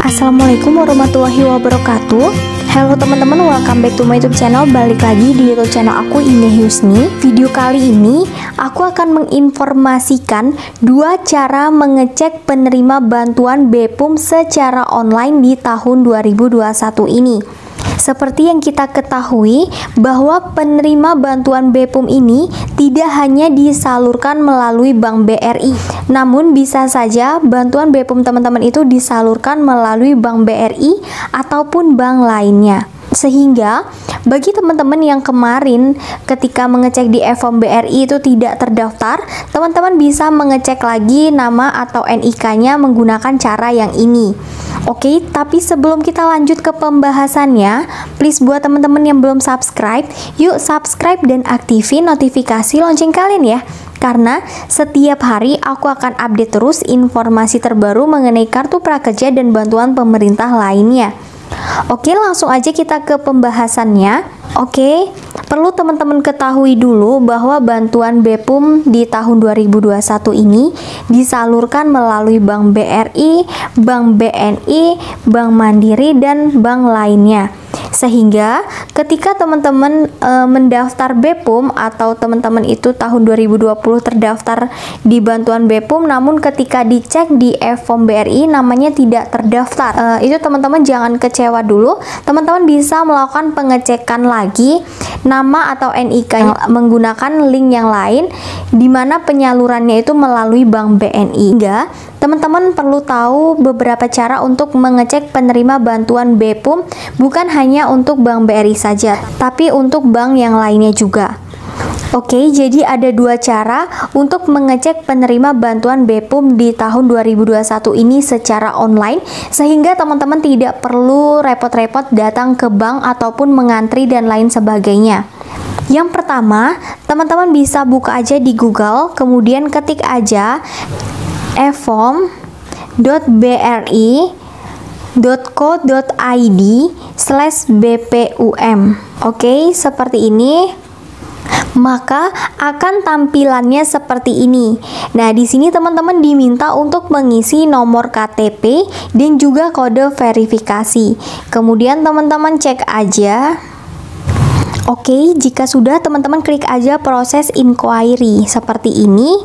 Assalamualaikum warahmatullahi wabarakatuh. Halo teman-teman, welcome back to my YouTube channel. Balik lagi di YouTube channel aku, Indah Yusni. Video kali ini aku akan menginformasikan dua cara mengecek penerima bantuan BPUM secara online di tahun 2021 ini. Seperti yang kita ketahui bahwa penerima bantuan BPUM ini tidak hanya disalurkan melalui Bank BRI, namun bisa saja bantuan BPUM teman-teman itu disalurkan melalui Bank BRI ataupun bank lainnya. Sehingga bagi teman-teman yang kemarin ketika mengecek di e-form BRI itu tidak terdaftar, teman-teman bisa mengecek lagi nama atau NIK-nya menggunakan cara yang ini. Oke, tapi sebelum kita lanjut ke pembahasannya, please buat teman-teman yang belum subscribe, yuk subscribe dan aktifin notifikasi lonceng kalian ya. Karena setiap hari aku akan update terus informasi terbaru mengenai kartu prakerja dan bantuan pemerintah lainnya. Oke, langsung aja kita ke pembahasannya. Oke, perlu teman-teman ketahui dulu bahwa bantuan BPUM di tahun 2021 ini disalurkan melalui Bank BRI, Bank BNI, Bank Mandiri, dan bank lainnya. Sehingga ketika teman-teman mendaftar BPUM atau teman-teman itu tahun 2020 terdaftar di bantuan BPUM, namun ketika dicek di e-form BRI namanya tidak terdaftar, itu teman-teman jangan kecewa dulu. Teman-teman bisa melakukan pengecekan lagi nama atau NIK menggunakan link yang lain di mana penyalurannya itu melalui Bank BNI. Hingga teman-teman perlu tahu beberapa cara untuk mengecek penerima bantuan BPUM, bukan hanya untuk Bank BRI saja, tapi untuk bank yang lainnya juga. Oke, jadi ada dua cara untuk mengecek penerima bantuan BPUM di tahun 2021 ini secara online, sehingga teman-teman tidak perlu repot-repot datang ke bank ataupun mengantri dan lain sebagainya. Yang pertama, teman-teman bisa buka aja di Google, kemudian ketik aja efom.bri.co.id/bpum. Oke, seperti ini. Maka akan tampilannya seperti ini. Nah, di sini teman-teman diminta untuk mengisi nomor KTP dan juga kode verifikasi. Kemudian teman-teman cek aja. Oke, jika sudah teman-teman klik aja proses inquiry seperti ini.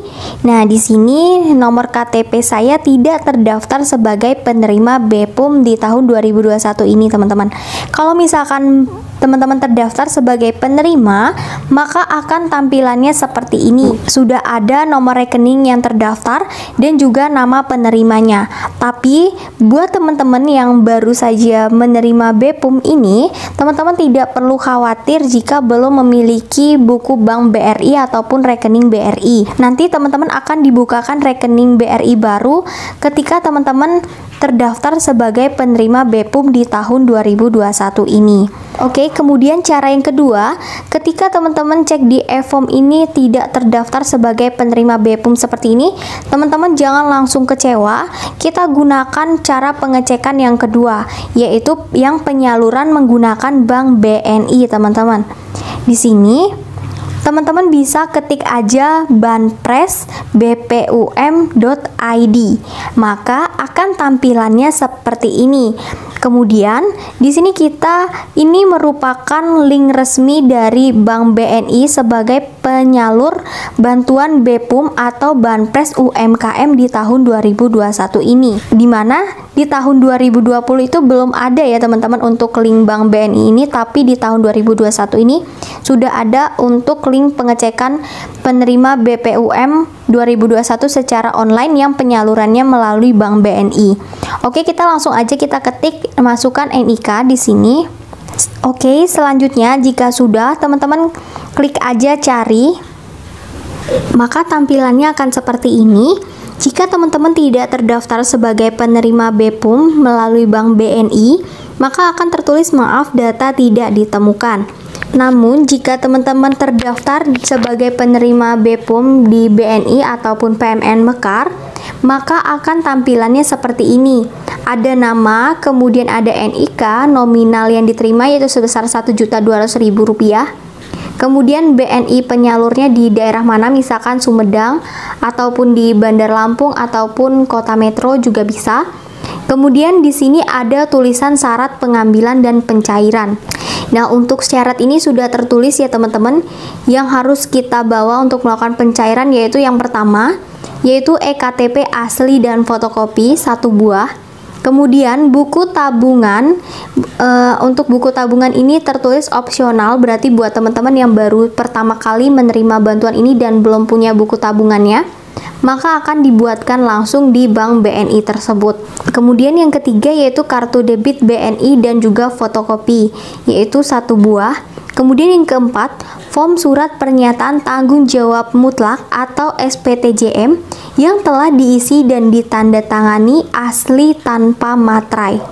Nah, di sini nomor KTP saya tidak terdaftar sebagai penerima BPUM di tahun 2021 ini, teman-teman. Kalau misalkan teman-teman terdaftar sebagai penerima, maka akan tampilannya seperti ini. Sudah ada nomor rekening yang terdaftar dan juga nama penerimanya. Tapi buat teman-teman yang baru saja menerima BPUM ini, teman-teman tidak perlu khawatir jika belum memiliki buku Bank BRI ataupun rekening BRI. Nanti teman-teman akan dibukakan rekening BRI baru ketika teman-teman terdaftar sebagai penerima BPUM di tahun 2021 ini. Oke, kemudian cara yang kedua, ketika teman-teman cek di e-form ini tidak terdaftar sebagai penerima BPUM seperti ini, teman-teman jangan langsung kecewa. Kita gunakan cara pengecekan yang kedua, yaitu yang penyaluran menggunakan Bank BNI, teman-teman. Di sini teman-teman bisa ketik aja banpres.bpum.id, maka akan tampilannya seperti ini. Kemudian di sini ini merupakan link resmi dari Bank BNI sebagai penyalur bantuan BPUM atau Banpres UMKM di tahun 2021 ini. Dimana di tahun 2020 itu belum ada ya teman-teman untuk link Bank BNI ini, tapi di tahun 2021 ini sudah ada untuk link pengecekan penerima BPUM 2021 secara online yang penyalurannya melalui Bank BNI. Oke, kita langsung aja kita ketik, masukkan NIK di sini. Oke, selanjutnya jika sudah, teman-teman klik aja cari. Maka tampilannya akan seperti ini. Jika teman-teman tidak terdaftar sebagai penerima BPUM melalui Bank BNI, maka akan tertulis maaf, data tidak ditemukan. Namun, jika teman-teman terdaftar sebagai penerima BPUM di BNI ataupun PMN Mekar, maka akan tampilannya seperti ini. Ada nama, kemudian ada NIK, nominal yang diterima yaitu sebesar Rp1.200.000. Kemudian BNI penyalurnya di daerah mana, misalkan Sumedang, ataupun di Bandar Lampung, ataupun Kota Metro juga bisa. Kemudian di sini ada tulisan syarat pengambilan dan pencairan. Nah, untuk syarat ini sudah tertulis ya teman-teman, yang harus kita bawa untuk melakukan pencairan yaitu yang pertama, yaitu EKTP asli dan fotokopi 1 buah. Kemudian buku tabungan, untuk buku tabungan ini tertulis opsional, berarti buat teman-teman yang baru pertama kali menerima bantuan ini dan belum punya buku tabungannya, maka akan dibuatkan langsung di bank BNI tersebut. Kemudian yang ketiga yaitu kartu debit BNI dan juga fotokopi, yaitu 1 buah. Kemudian yang keempat, form surat pernyataan tanggung jawab mutlak atau SPTJM yang telah diisi dan ditandatangani asli tanpa materai.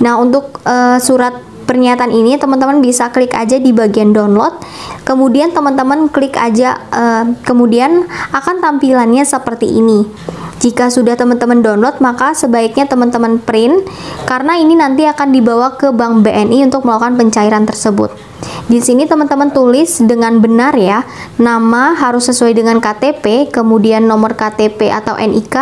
Nah, untuk surat pernyataan ini teman-teman bisa klik aja di bagian download, kemudian teman-teman klik aja, kemudian akan tampilannya seperti ini. Jika sudah teman-teman download, maka sebaiknya teman-teman print, karena ini nanti akan dibawa ke bank BNI untuk melakukan pencairan tersebut. Di sini teman-teman tulis dengan benar ya, nama harus sesuai dengan KTP, kemudian nomor KTP atau NIK,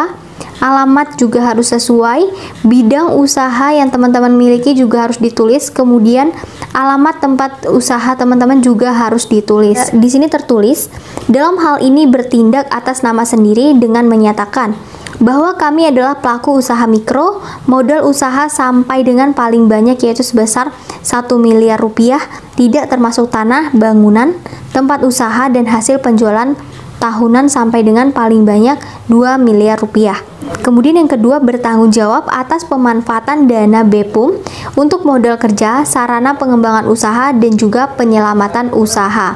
alamat juga harus sesuai, bidang usaha yang teman-teman miliki juga harus ditulis, kemudian alamat tempat usaha teman-teman juga harus ditulis. Di sini tertulis, dalam hal ini bertindak atas nama sendiri dengan menyatakan bahwa kami adalah pelaku usaha mikro, modal usaha sampai dengan paling banyak yaitu sebesar 1 miliar rupiah, tidak termasuk tanah, bangunan, tempat usaha dan hasil penjualan tahunan sampai dengan paling banyak 2 miliar rupiah. Kemudian yang kedua, bertanggung jawab atas pemanfaatan dana BEPUM untuk modal kerja, sarana pengembangan usaha dan juga penyelamatan usaha.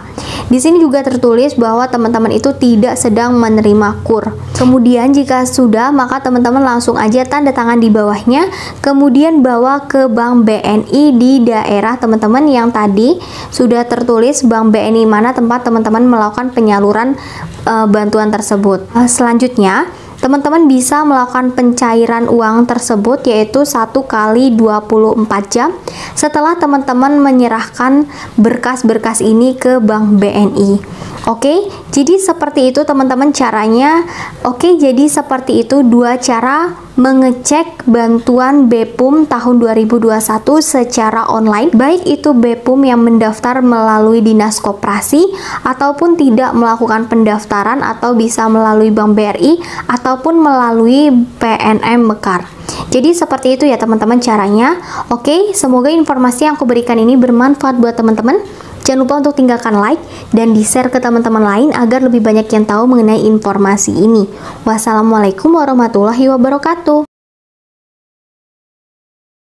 Di sini juga tertulis bahwa teman-teman itu tidak sedang menerima KUR. Kemudian jika sudah, maka teman-teman langsung aja tanda tangan di bawahnya, kemudian bawa ke bank BNI di daerah teman-teman yang tadi sudah tertulis bank BNI mana tempat teman-teman melakukan penyaluran bantuan tersebut. Selanjutnya, teman-teman bisa melakukan pencairan uang tersebut yaitu 1 kali 24 jam setelah teman-teman menyerahkan berkas-berkas ini ke bank BNI. Oke, jadi seperti itu teman-teman caranya. Oke, jadi seperti itu 2 cara mengecek bantuan BEPUM tahun 2021 secara online, baik itu BEPUM yang mendaftar melalui Dinas Koperasi ataupun tidak melakukan pendaftaran, atau bisa melalui Bank BRI ataupun melalui PNM Mekar. Jadi seperti itu ya teman-teman caranya. Oke, semoga informasi yang aku berikan ini bermanfaat buat teman-teman. Jangan lupa untuk tinggalkan like dan di-share ke teman-teman lain agar lebih banyak yang tahu mengenai informasi ini. Wassalamualaikum warahmatullahi wabarakatuh.